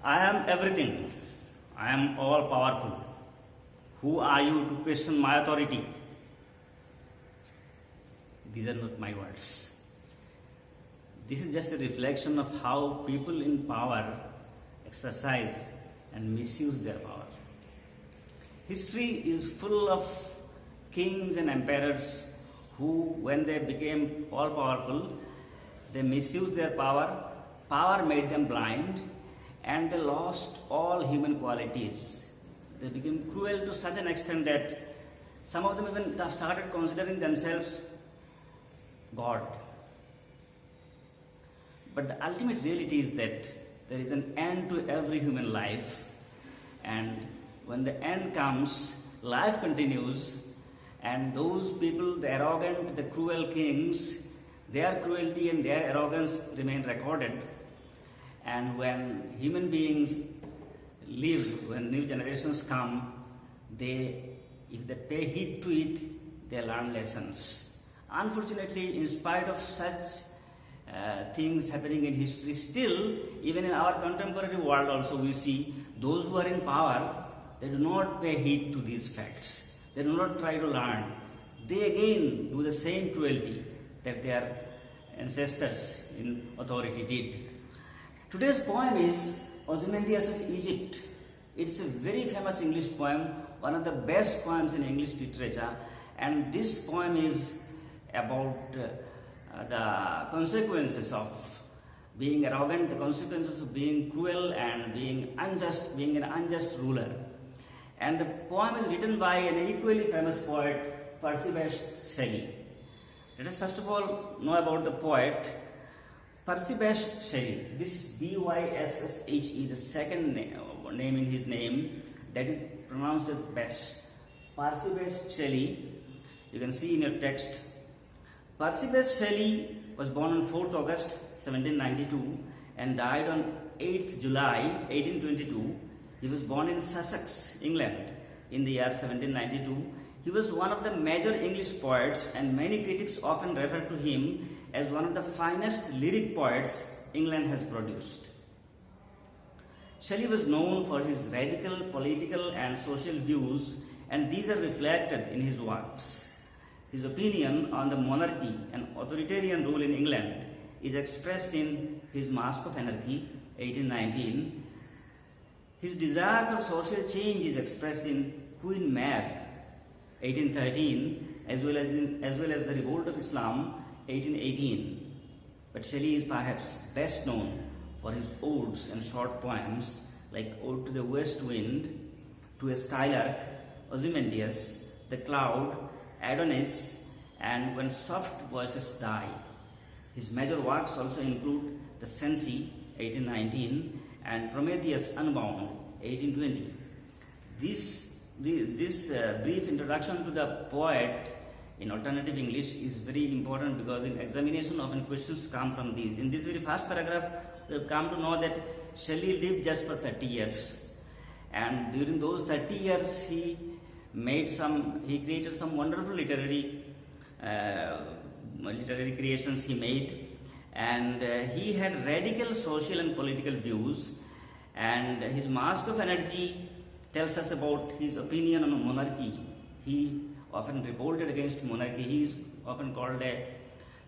I am everything. I am all powerful. Who are you to question my authority? These are not my words. This is just a reflection of how people in power exercise and misuse their power. History is full of kings and emperors who, when they became all powerful, they misused their power. Power made them blind and they lost all human qualities. They became cruel to such an extent that some of them even started considering themselves God. But the ultimate reality is that there is an end to every human life, and when the end comes, life continues, and those people, the arrogant, the cruel kings, their cruelty and their arrogance remain recorded. And when human beings live, when new generations come, if they pay heed to it, they learn lessons. Unfortunately, in spite of such things happening in history, still, even in our contemporary world also, we see those who are in power, they do not pay heed to these facts. They do not try to learn. They again do the same cruelty that their ancestors in authority did. Today's poem is Ozymandias of Egypt. It's a very famous English poem, one of the best poems in English literature, and this poem is about the consequences of being arrogant, the consequences of being cruel and being unjust, being an unjust ruler. And the poem is written by an equally famous poet, Percy Bysshe Shelley. Let us first of all know about the poet Percy Bysshe Shelley. This B-Y-S-S-H-E, the second name in his name, that is pronounced as Bysshe. Percy Bysshe Shelley, you can see in your text. Percy Bysshe Shelley was born on 4th August 1792 and died on 8th July 1822. He was born in Sussex, England in the year 1792. He was one of the major English poets, and many critics often refer to him as one of the finest lyric poets England has produced. Shelley was known for his radical political and social views, and these are reflected in his works. His opinion on the monarchy and authoritarian rule in England is expressed in his Mask of Anarchy, 1819. His desire for social change is expressed in Queen Mab, 1813, as well as the Revolt of Islam, 1818. But Shelley is perhaps best known for his odes and short poems like Ode to the West Wind, To a Skylark, Ozymandias, The Cloud, Adonis, and When Soft Voices Die. His major works also include The Cenci, 1819, and Prometheus Unbound, 1820. This brief introduction to the poet in alternative English is very important because in examination often questions come from these. In this very first paragraph, we have come to know that Shelley lived just for 30 years. And during those 30 years, he created some wonderful literary creations he made. And he had radical social and political views, and his Mask of Energy tells us about his opinion on monarchy. He often revolted against monarchy. He is often called a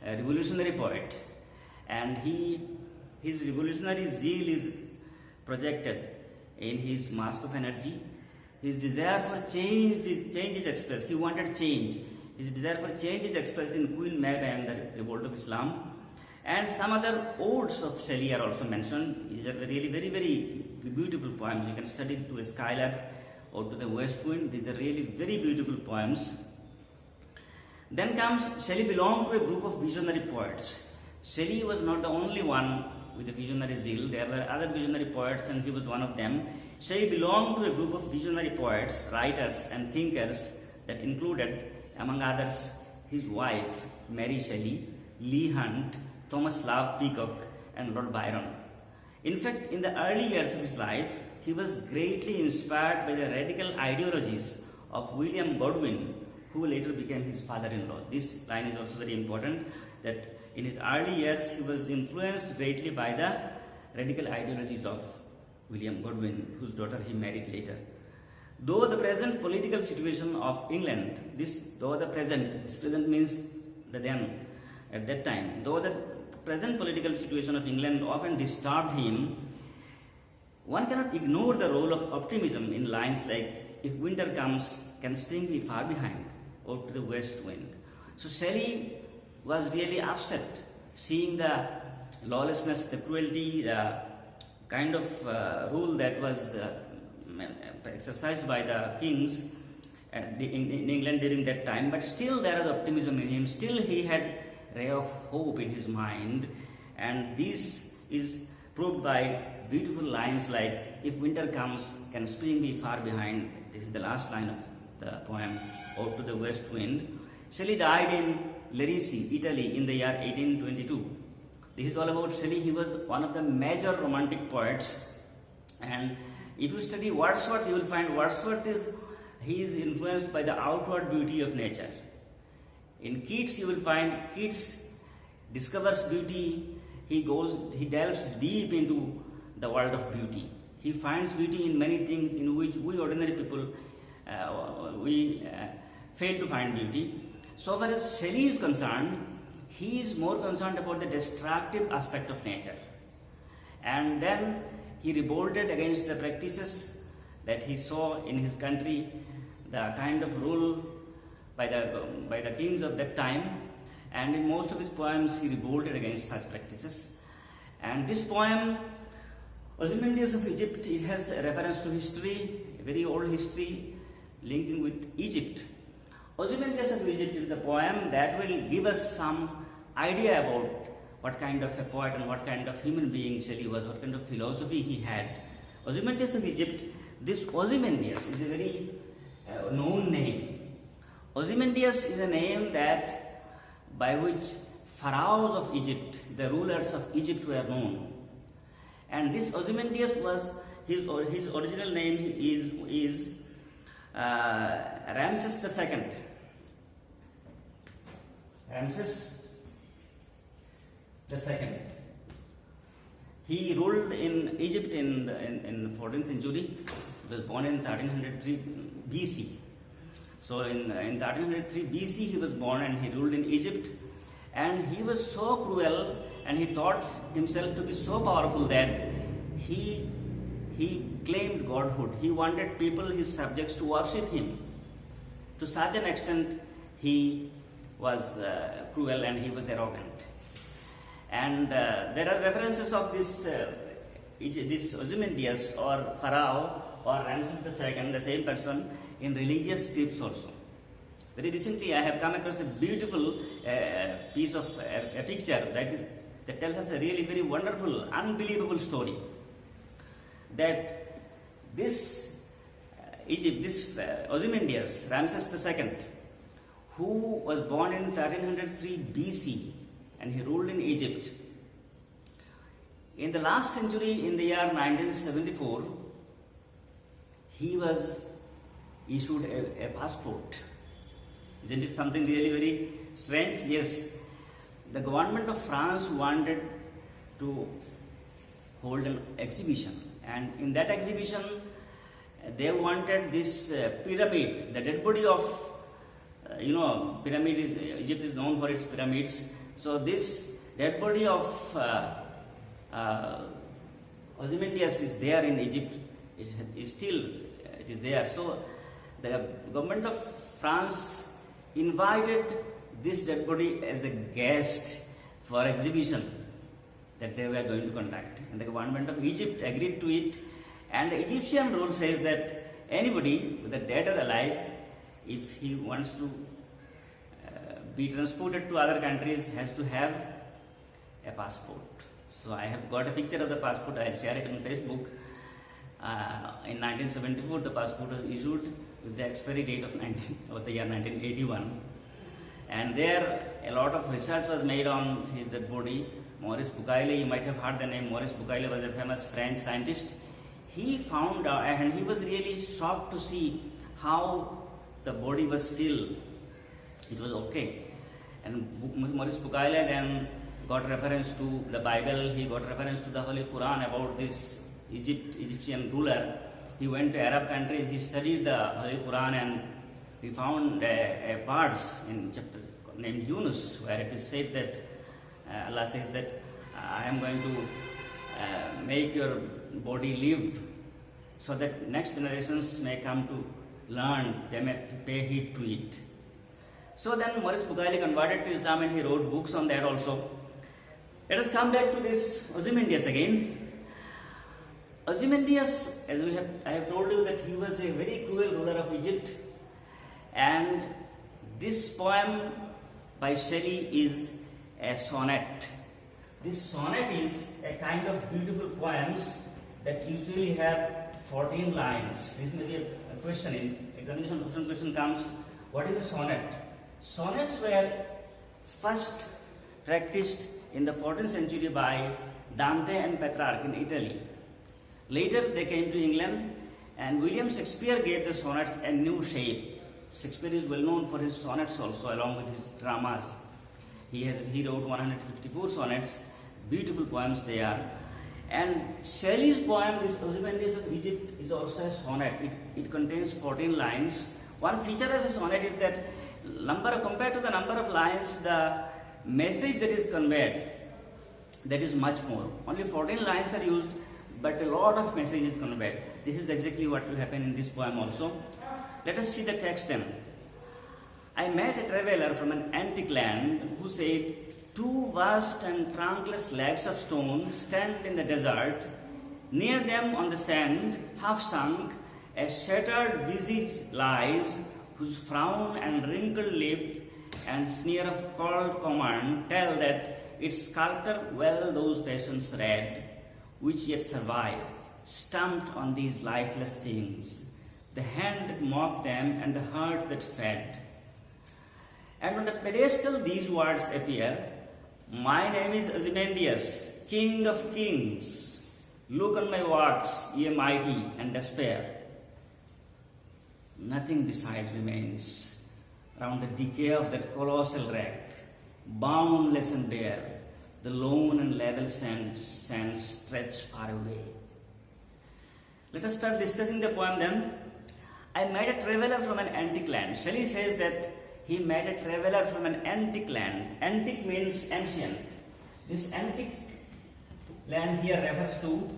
revolutionary poet, and his revolutionary zeal is projected in his Mask of Energy. His desire for change is expressed. He wanted change. His desire for change is expressed in Queen Mab and the Revolt of Islam. And some other odes of Shelley are also mentioned. These are really very, very beautiful poems. You can study To a Skylark or To the West Wind. These are really very beautiful poems. Then comes, Shelley belonged to a group of visionary poets. Shelley was not the only one with a visionary zeal. There were other visionary poets and he was one of them. Shelley belonged to a group of visionary poets, writers and thinkers that included, among others, his wife, Mary Shelley, Leigh Hunt, Thomas Love Peacock, and Lord Byron. In fact, in the early years of his life, he was greatly inspired by the radical ideologies of William Godwin, who later became his father-in-law. This line is also very important, that in his early years he was influenced greatly by the radical ideologies of William Godwin, whose daughter he married later. Though the present political situation of England, this present means the then, at that time, though the present political situation of England often disturbed him, one cannot ignore the role of optimism in lines like, if winter comes, can spring be far behind, or to the west wind. So Shelley was really upset seeing the lawlessness, the cruelty, the kind of rule that was exercised by the kings in England during that time, but still there was optimism in him, still he had ray of hope in his mind, and this is proved by beautiful lines like, if winter comes, can spring be far behind. This is the last line of the poem, Out to the West Wind. Shelley died in Lerici, Italy in the year 1822. This is all about Shelley. He was one of the major romantic poets, and if you study Wordsworth, you will find Wordsworth he is influenced by the outward beauty of nature. In Keats, you will find Keats discovers beauty. He delves deep into the world of beauty. He finds beauty in many things in which we ordinary people fail to find beauty. So far as Shelley is concerned, he is more concerned about the destructive aspect of nature. And then he revolted against the practices that he saw in his country, the kind of rule by the kings of that time, and in most of his poems he revolted against such practices. And this poem, Ozymandias of Egypt, it has a reference to history, a very old history linking with Egypt. Ozymandias of Egypt is the poem that will give us some idea about what kind of a poet and what kind of human being Shelley was, what kind of philosophy he had. Ozymandias of Egypt, this Ozymandias is a very known name. Ozymandias is a name that by which pharaohs of Egypt, the rulers of Egypt, were known. And this Ozymandias was his original name is Ramses II. Ramses II. He ruled in Egypt in the 14th century. He was born in 1303 BC. So in 1303 BC he was born and he ruled in Egypt. And he was so cruel and he thought himself to be so powerful that he claimed godhood. He wanted people, his subjects, to worship him. To such an extent he was cruel and he was arrogant. And there are references of this Ozymandias or Pharaoh or Ramses II, the same person, in religious scripts also. Very recently I have come across a beautiful piece of a picture that tells us a really very wonderful, unbelievable story. That this Ozymandias, Ramses II, who was born in 1303 BC and he ruled in Egypt. In the last century, in the year 1974, he was issued a passport. Isn't it something really very strange? Yes, the government of France wanted to hold an exhibition, and in that exhibition they wanted this pyramid, the dead body of Egypt is known for its pyramids. So this dead body of Ozymandias is there in Egypt. It is there. So the government of France invited this dead body as a guest for exhibition that they were going to conduct. And the government of Egypt agreed to it. And the Egyptian rule says that anybody, whether dead or alive, if he wants to be transported to other countries, has to have a passport. So I have got a picture of the passport. I'll share it on Facebook. In 1974, the passport was issued with the expiry date of the year 1981. And there, a lot of research was made on his dead body. Maurice Bucaille, you might have heard the name. Maurice Bucaille was a famous French scientist. He found out, and he was really shocked to see how the body was still, it was okay. And Maurice Bucaille then got reference to the Bible, he got reference to the Holy Quran about this Egyptian ruler. He went to Arab countries, he studied the Holy Quran, and he found a parts in chapter named Yunus, where it is said that Allah says that I am going to make your body live so that next generations may come to learn, they may pay heed to it. So then Maurice Bucaille converted to Islam and he wrote books on that also. Let us come back to this Ozymandias again. Ozymandias, as I have told you that he was a very cruel ruler of Egypt, and this poem by Shelley is a sonnet. This sonnet is a kind of beautiful poems that usually have 14 lines. This may be a question in examination. Question comes: what is a sonnet? Sonnets were first practiced in the 14th century by Dante and Petrarch in Italy. Later they came to England, and William Shakespeare gave the sonnets a new shape. Shakespeare is well known for his sonnets also, along with his dramas. He wrote 154 sonnets, beautiful poems they are. And Shelley's poem, this Ozymandias of Egypt, is also a sonnet. It contains 14 lines. One feature of the sonnet is that compared to the number of lines, the message that is conveyed, that is much more. Only 14 lines are used, but a lot of message is conveyed. This is exactly what will happen in this poem also. Let us see the text then. I met a traveler from an antique land who said, two vast and trunkless legs of stone stand in the desert. Near them on the sand, half sunk, a shattered visage lies, whose frown and wrinkled lip and sneer of cold command tell that its sculptor well those passions read, which yet survive, stamped on these lifeless things, the hand that mocked them and the heart that fed. And on the pedestal these words appear: my name is Ozymandias, king of kings. Look on my works, ye mighty, and despair. Nothing beside remains round the decay of that colossal wreck, boundless and bare, the lone and level sands stretch far away. Let us start discussing the poem then. I met a traveler from an antique land. Shelley says that he met a traveler from an antique land. Antique means ancient. This antique land here refers to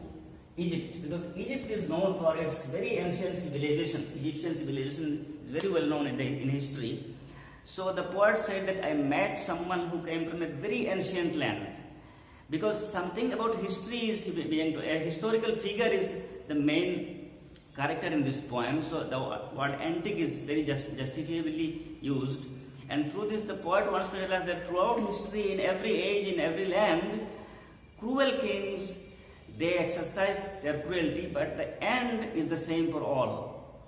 Egypt, because Egypt is known for its very ancient civilization. Egyptian civilization is very well known in history. So the poet said that I met someone who came from a very ancient land, because something about history is being a historical figure is the main character in this poem. So the word antique is very justifiably used, and through this the poet wants to tell us that throughout history, in every age, in every land, cruel kings, they exercise their cruelty, but the end is the same for all.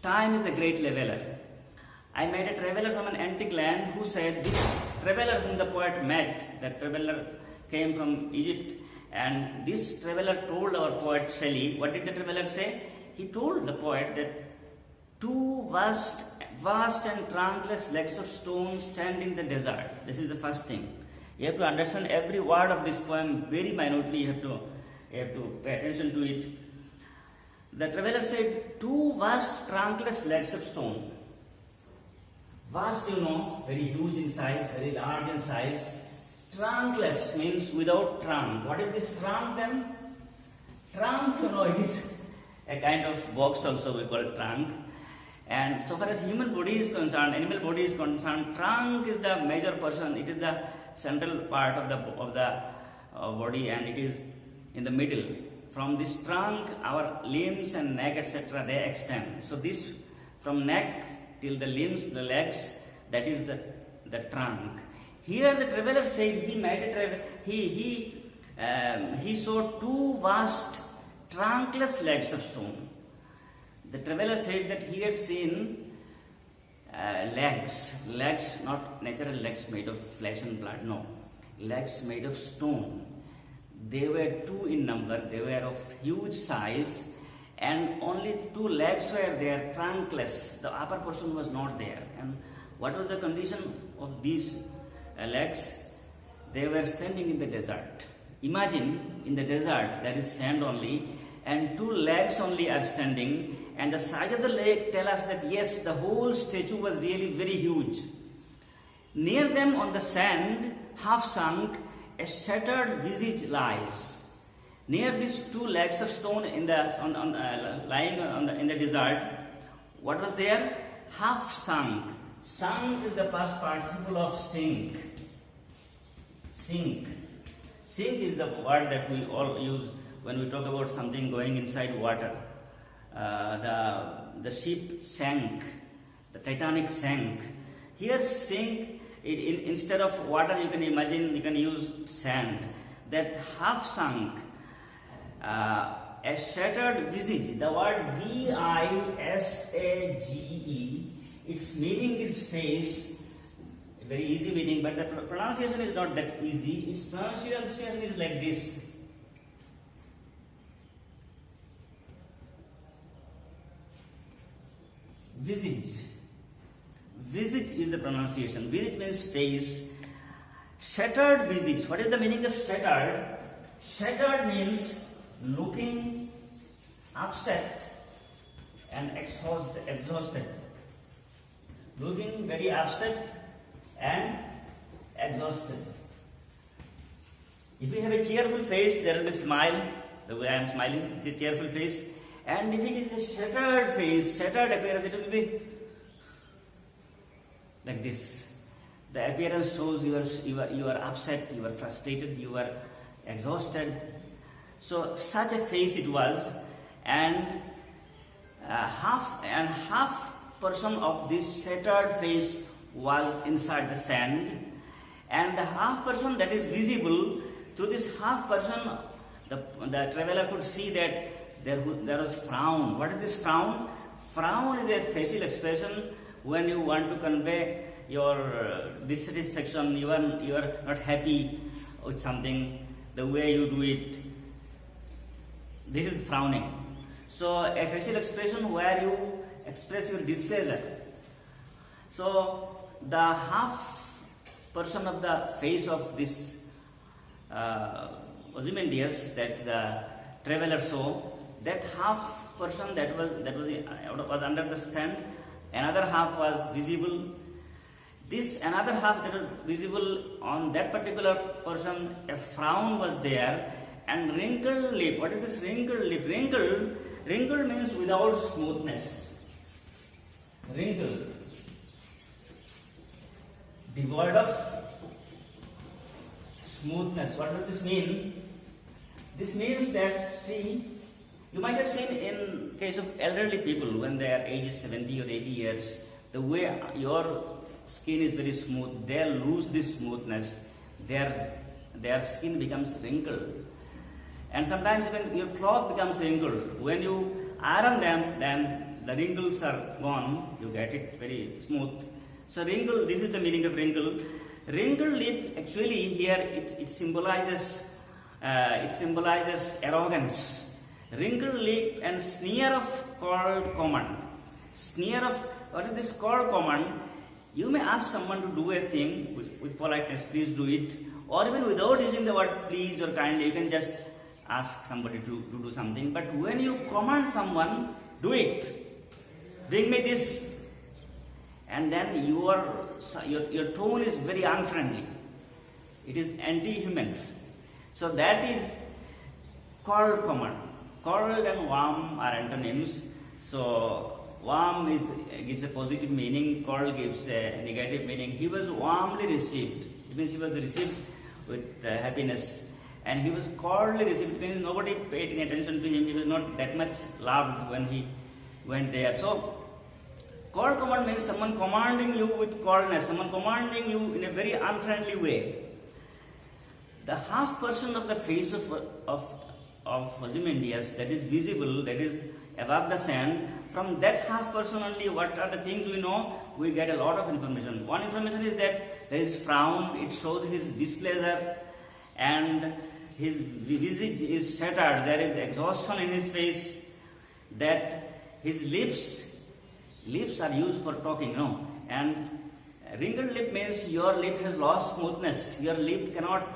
Time is the great leveler. I met a traveler from an antique land who said, this traveler whom the poet met, that traveler came from Egypt, and this traveler told our poet Shelley, what did the traveler say? He told the poet that two vast and trunkless legs of stone stand in the desert. This is the first thing. You have to understand every word of this poem very minutely. You have to pay attention to it. The traveler said, two vast trunkless legs of stone. Vast, very huge in size, very large in size. Trunkless means without trunk. What is this trunk then? Trunk, it is a kind of box also we call trunk. And so far as human body is concerned, animal body is concerned, trunk is the major portion. It is the central part of the body, and it is in the middle. From this trunk, our limbs and neck, etc., they extend. So this, from neck till the limbs, the legs, that is the trunk. Here the traveler said he met a traveler. He saw two vast trunkless legs of stone. The traveler said that he had seen legs, not natural legs made of flesh and blood, no, legs made of stone. They were two in number, they were of huge size, and only two legs were there, trunkless. The upper portion was not there. And what was the condition of these legs? They were standing in the desert. Imagine, in the desert there is sand only, and two legs only are standing, and the size of the leg tell us that yes, the whole statue was really very huge. Near them on the sand, half sunk, a shattered visage lies. Near these two legs of stone in the lying in the desert, what was there? Half sunk. Sunk is the past participle of sink. Sink. Sink is the word that we all use when we talk about something going inside water. The ship sank. The Titanic sank. Here sink, instead of water you can imagine, you can use sand. That half sunk, a shattered visage, the word V-I-S-A-G-E, its meaning is face, very easy meaning, but the pronunciation is not that easy. Its pronunciation is like this. Visage. Visage is the pronunciation. Visage means face. Shattered visage. What is the meaning of shattered? Shattered means looking upset and exhausted. Looking very upset and exhausted. If we have a cheerful face, there will be smile, the way I am smiling, it's a cheerful face. And if it is a shattered face, shattered appearance, it will be like this. The appearance shows you are upset, you are frustrated, you are exhausted. So such a face it was, and half person of this shattered face was inside the sand, and the half person that is visible through this half person, the traveler could see that there was frown. What is this frown? Frown is a facial expression when you want to convey your dissatisfaction. You are not happy with something, the way you do it. This is frowning. So a facial expression where you express your displeasure. So the half person of the face of this Ozymandias that the traveler saw, that half person that was under the sand, another half was visible. This another half that was visible on that particular person, a frown was there, and wrinkled lip. What is this wrinkled lip? Wrinkled means without smoothness. Wrinkled, devoid of smoothness. What does this mean? This means that, see, you might have seen in case of elderly people when they are ages 70 or 80 years, the way your skin is very smooth, they lose this smoothness, their skin becomes wrinkled. And sometimes even your cloth becomes wrinkled. When you iron them, then the wrinkles are gone, you get it very smooth. So wrinkle, this is the meaning of wrinkle. Wrinkled lip, actually here it symbolizes arrogance. Wrinkled lip and sneer of cold command. Sneer of, what is this cold command? You may ask someone to do a thing with politeness, please do it. Or even without using the word please or kindly, you can just ask somebody to do something. But when you command someone, do it. Bring me this. And then your tone is very unfriendly. It is anti-human. So that is cold command. Cold and warm are antonyms. So warm gives a positive meaning, cold gives a negative meaning. He was warmly received. It means he was received with happiness. And he was coldly received. It means nobody paid any attention to him. He was not that much loved when he went there. So cold command means someone commanding you with coldness, someone commanding you in a very unfriendly way. The half person of the face of Ozymandias that is visible, that is above the sand, from that half person only, what are the things we know? We get a lot of information. One information is that there is frown, it shows his displeasure, and his visage is shattered, there is exhaustion in his face, that his lips are used for talking, and wrinkled lip means your lip has lost smoothness, your lip cannot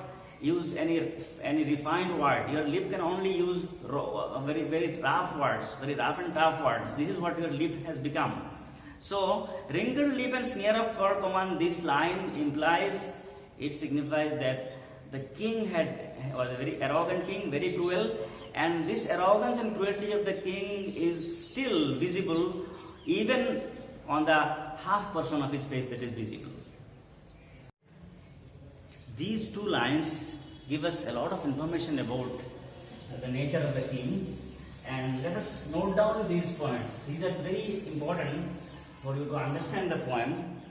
use any refined word. Your lip can only use very very rough words, very rough and tough words. This is what your lip has become. So wrinkled lip and sneer of command. This line implies, it signifies that the king was a very arrogant king, very cruel, and this arrogance and cruelty of the king is still visible even on the half portion of his face that is visible. These two lines give us a lot of information about the nature of the king, and let us note down these points. These are very important for you to understand the poem.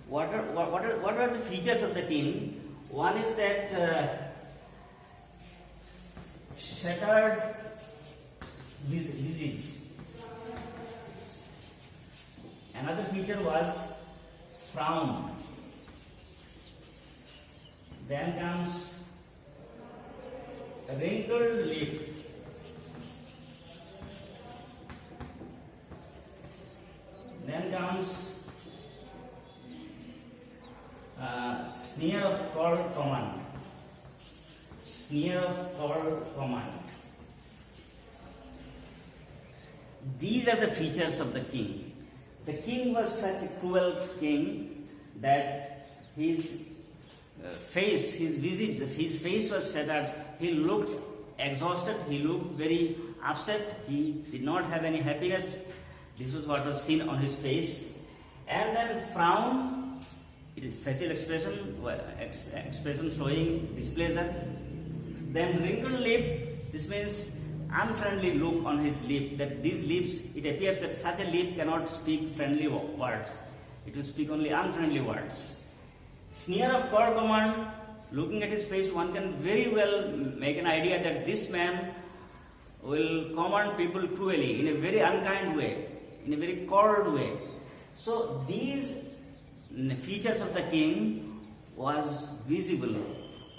What are the features of the king? One is that shattered visage. Another feature was frown. Then comes wrinkled lip. Then comes sneer of cold command. Sneer of cold command. These are the features of the king. The king was such a cruel king that his face, his visage, his face was shattered. He looked exhausted. He looked very upset. He did not have any happiness. This was what was seen on his face. And then frown, it is facial expression showing displeasure. Then wrinkled lip, this means unfriendly look on his lip, that these lips, it appears that such a lip cannot speak friendly words. It will speak only unfriendly words. Sneer of cold command, looking at his face, one can very well make an idea that this man will command people cruelly, in a very unkind way, in a very cold way. So these features of the king was visible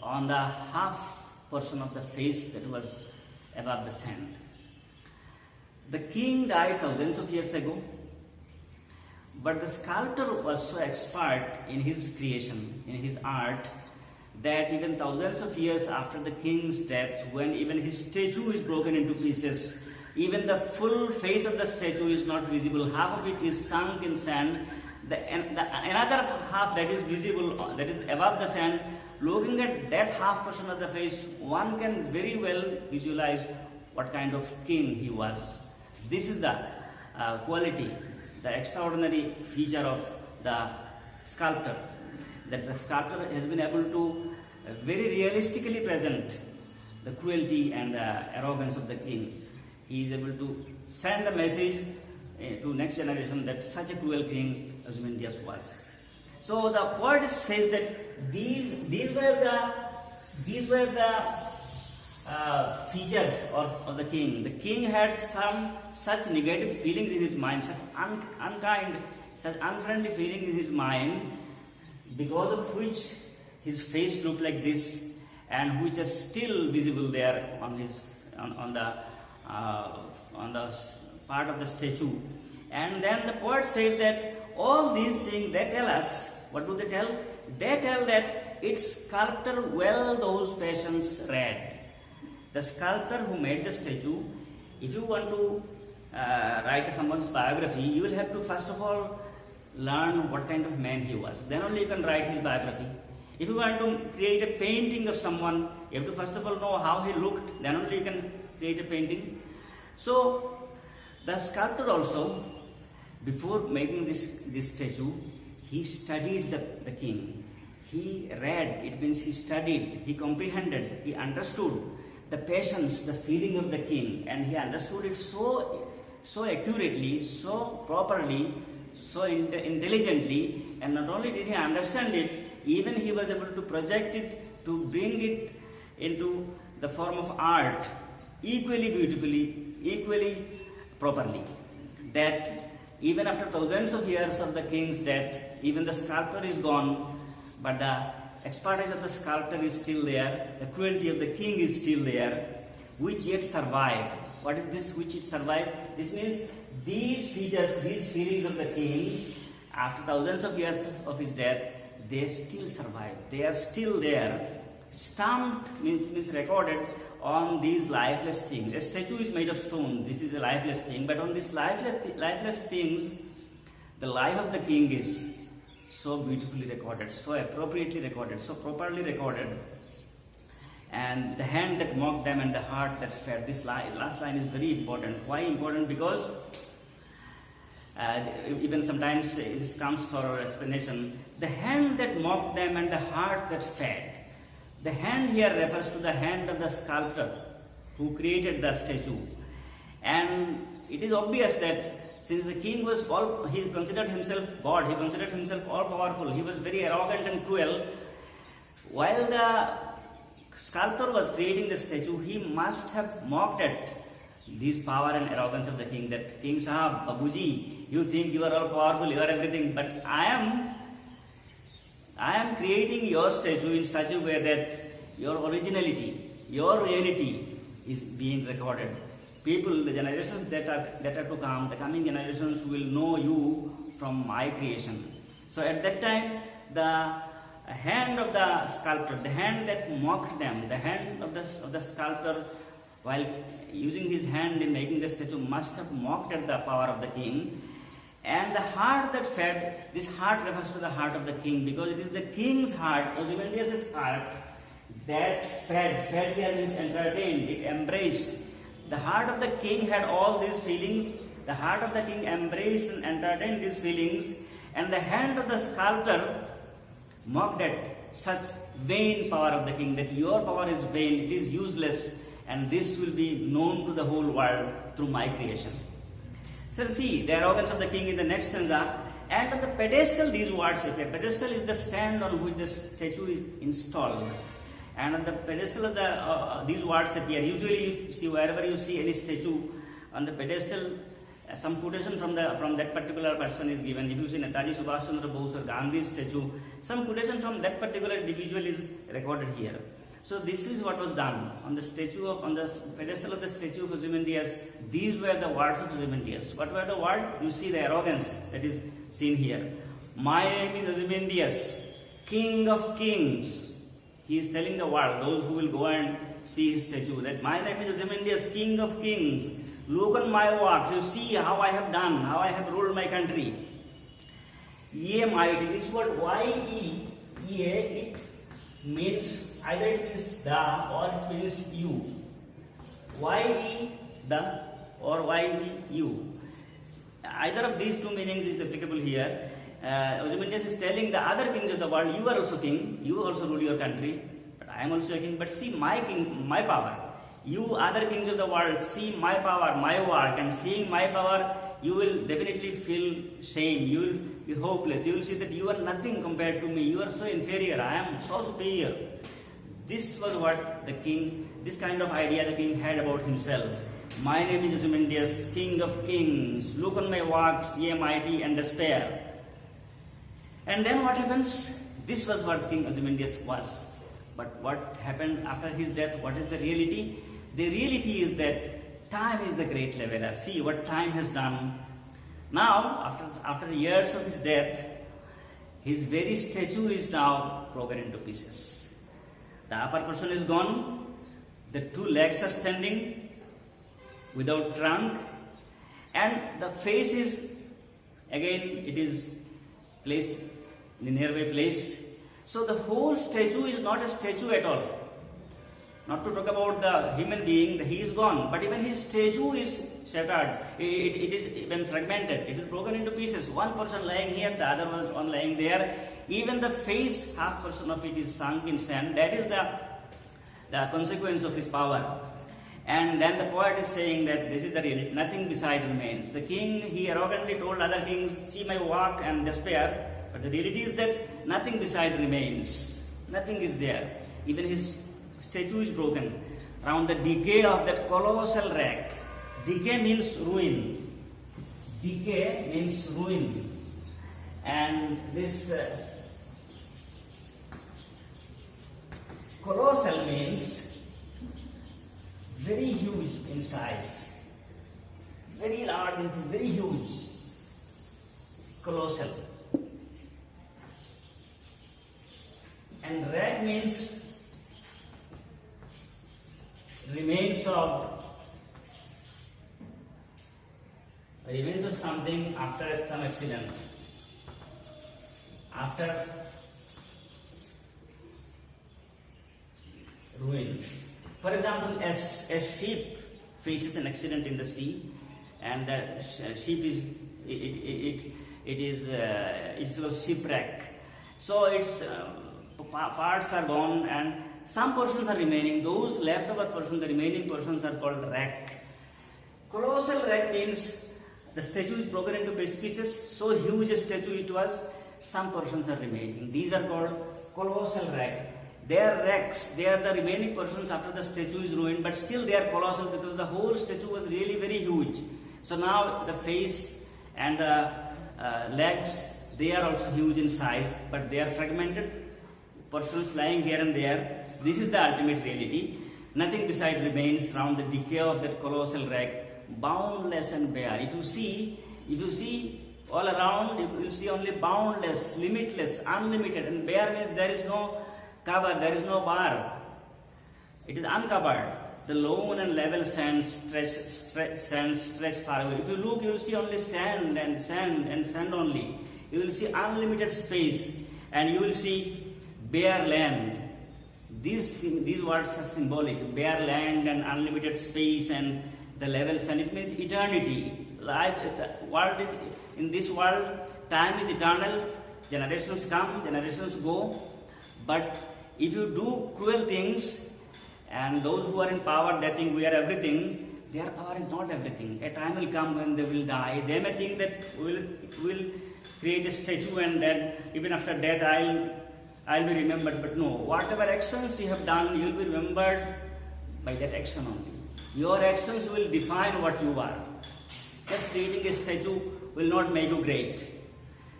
on the half portion of the face that was above the sand. The king died thousands of years ago, but the sculptor was so expert in his creation, in his art, that even thousands of years after the king's death, when even his statue is broken into pieces, even the full face of the statue is not visible, half of it is sunk in sand, another half that is visible, that is above the sand, looking at that half portion of the face, one can very well visualize what kind of king he was. This is the quality, the extraordinary feature of the sculptor, that the sculptor has been able to very realistically present the cruelty and the arrogance of the king. He is able to send the message to next generation that such a cruel king Ozymandias was. So the poet says that these were the features of the king. The king had some such negative feelings in his mind, such unkind, such unfriendly feelings in his mind, because of which his face looked like this, and which are still visible there on the part of the statue. And then the poet said that all these things, they tell us, what do they tell? They tell that its sculptor well those passions read. The sculptor who made the statue, if you want to write someone's biography, you will have to first of all learn what kind of man he was. Then only you can write his biography. If you want to create a painting of someone, you have to first of all know how he looked, then only you can create a painting. So the sculptor also, before making this statue, he studied the king. He read, it means he studied, he comprehended, he understood the passions, the feeling of the king, and he understood it so accurately, so properly, so intelligently, and not only did he understand it, even he was able to project it, to bring it into the form of art equally beautifully, equally properly. That even after thousands of years of the king's death, even the sculptor is gone, but the expertise of the sculptor is still there, the cruelty of the king is still there, which yet survived. What is this which it survived? This means these features, these feelings of the king, after thousands of years of his death, they still survive. They are still there. stamped means recorded on these lifeless things. A statue is made of stone. This is a lifeless thing. But on these lifeless things, the life of the king is so beautifully recorded, so appropriately recorded, so properly recorded. And the hand that mocked them and the heart that fed. This last line is very important. Why important? Because even sometimes this comes for explanation. The hand that mocked them and the heart that fed. The hand here refers to the hand of the sculptor who created the statue. And it is obvious that since the king was he considered himself God, he considered himself all powerful, he was very arrogant and cruel. While the sculptor was creating the statue, he must have mocked at this power and arrogance of the king, that King Sahab, Babuji, you think you are all powerful, you are everything, but I am creating your statue in such a way that your originality, your reality is being recorded. People, the generations that are to come, the coming generations will know you from my creation. So at that time, the hand of the sculptor, the hand that mocked them, the hand of the sculptor, while using his hand in making the statue, must have mocked at the power of the king. And the heart that fed, this heart refers to the heart of the king, because it is the king's heart, Ozymandias' heart, that fed here means entertained, it embraced. The heart of the king had all these feelings, the heart of the king embraced and entertained these feelings, and the hand of the sculptor mocked at such vain power of the king, that your power is vain, it is useless, and this will be known to the whole world through my creation. So see the arrogance of the king in the next stanza. And on the pedestal these words appear. Pedestal is the stand on which the statue is installed. And on the pedestal of these words appear. Usually, wherever you see any statue on the pedestal, some quotation from that particular person is given. If you see Netaji Subhash Chandra Bose or Gandhi's statue, some quotation from that particular individual is recorded here. So this is what was done on the pedestal of the statue of Ozymandias. These were the words of Ozymandias. What were the words? You see the arrogance that is seen here. My name is Ozymandias, King of Kings. He is telling the world, those who will go and see his statue, that my name is Ozymandias, King of Kings. Look on my works. You see how I have done, how I have ruled my country. Ye mighty. This word ye, it means either it is the or it means you. Why ye the or why ye you? Either of these two meanings is applicable here. Ozymandias is telling the other kings of the world, you are also king, you also rule your country, but I am also a king. But see my king, my power. You other kings of the world, see my power, my work, and seeing my power, you will definitely feel shame. You will be hopeless. You will see that you are nothing compared to me. You are so inferior. I am so superior. This was what the king, this kind of idea the king had about himself. My name is Ozymandias, King of Kings. Look on my works, ye mighty, and despair. And then what happens? This was what King Ozymandias was. But what happened after his death? What is the reality? The reality is that time is the great leveler. See what time has done. Now, after years of his death, his very statue is now broken into pieces. The upper portion is gone. The two legs are standing without trunk. And the face is, again, it is placed in a nearby place. So the whole statue is not a statue at all. Not to talk about the human being, he is gone, but even his statue is shattered. It is even fragmented. It is broken into pieces. One person lying here, the other one lying there. Even the face, half portion of it is sunk in sand. That is the consequence of his power. And then the poet is saying that this is the reality. Nothing beside remains. The king, he arrogantly told other kings, see my work and despair. But the reality is that nothing beside remains. Nothing is there. Even his statue is broken. Around the decay of that colossal wreck. Decay means ruin. Decay means ruin. And this colossal means very huge in size. Very large and very huge. Colossal. And wreck means remains of something after some accident, after ruin. For example, as a sheep faces an accident in the sea, and the sheep is it's a shipwreck. So its parts are gone, and some portions are remaining. Those leftover portions, the remaining portions, are called wreck. Colossal wreck means the statue is broken into pieces. So huge a statue it was. Some portions are remaining. These are called colossal wreck. They are wrecks. They are the remaining portions after the statue is ruined, but still they are colossal because the whole statue was really very huge. So now the face and the legs, they are also huge in size, but they are fragmented portions lying here and there. This is the ultimate reality. Nothing beside remains round the decay of that colossal wreck, boundless and bare. If you see all around, you will see only boundless, limitless, unlimited, and bare means there is no cover, there is no bar. It is uncovered. The lone and level sand stretch far away. If you look, you will see only sand and sand and sand only. You will see unlimited space, and you will see bare land. These words are symbolic. Bare land and unlimited space and the level sand. It means eternity. Life, in this world, time is eternal. Generations come, generations go. But if you do cruel things, and those who are in power, they think we are everything. Their power is not everything. A time will come when they will die. They may think that we will create a statue and that even after death I'll be remembered. But no, whatever actions you have done, you will be remembered by that action only. Your actions will define what you are. Just creating a statue will not make you great.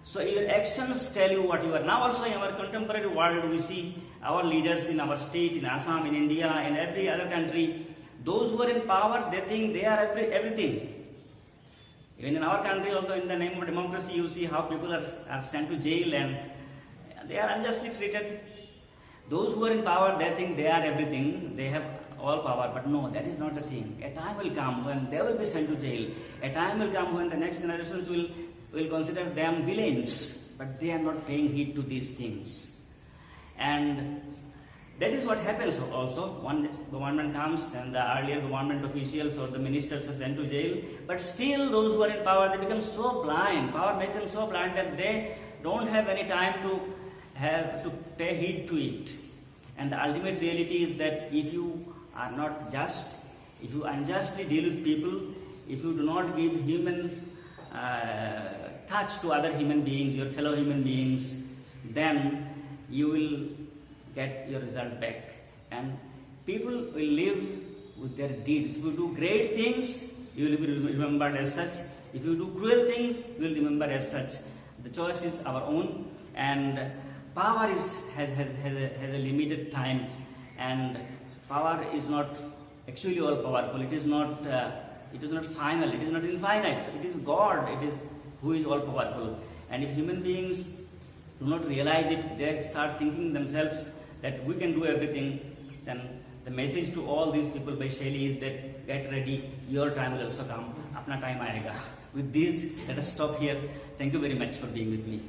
So your actions tell you what you are. Now also in our contemporary world, we see our leaders in our state, in Assam, in India, and every other country, those who are in power, they think they are everything. Even in our country, although in the name of democracy, you see how people are sent to jail and they are unjustly treated. Those who are in power, they think they are everything, they have all power, but no, that is not the thing. A time will come when they will be sent to jail. A time will come when the next generations will consider them villains, but they are not paying heed to these things. And that is what happens also. One government comes, then the earlier government officials or the ministers are sent to jail, but still those who are in power, they become so blind. Power makes them so blind that they don't have any time to pay heed to it. And the ultimate reality is that if you are not just, if you unjustly deal with people, if you do not give human touch to other human beings, your fellow human beings, then you will get your result back. And people will live with their deeds. If you do great things, you will be remembered as such. If you do cruel things, you will remember as such. The choice is our own, and power has a limited time, and power is not actually all powerful. It is not final. It is not infinite. It is God. It is who is all powerful. And if human beings do not realize it, they start thinking themselves that we can do everything, then the message to all these people by Shaili is that get ready, your time will also come. Apna time aayega. With this, let us stop here. Thank you very much for being with me.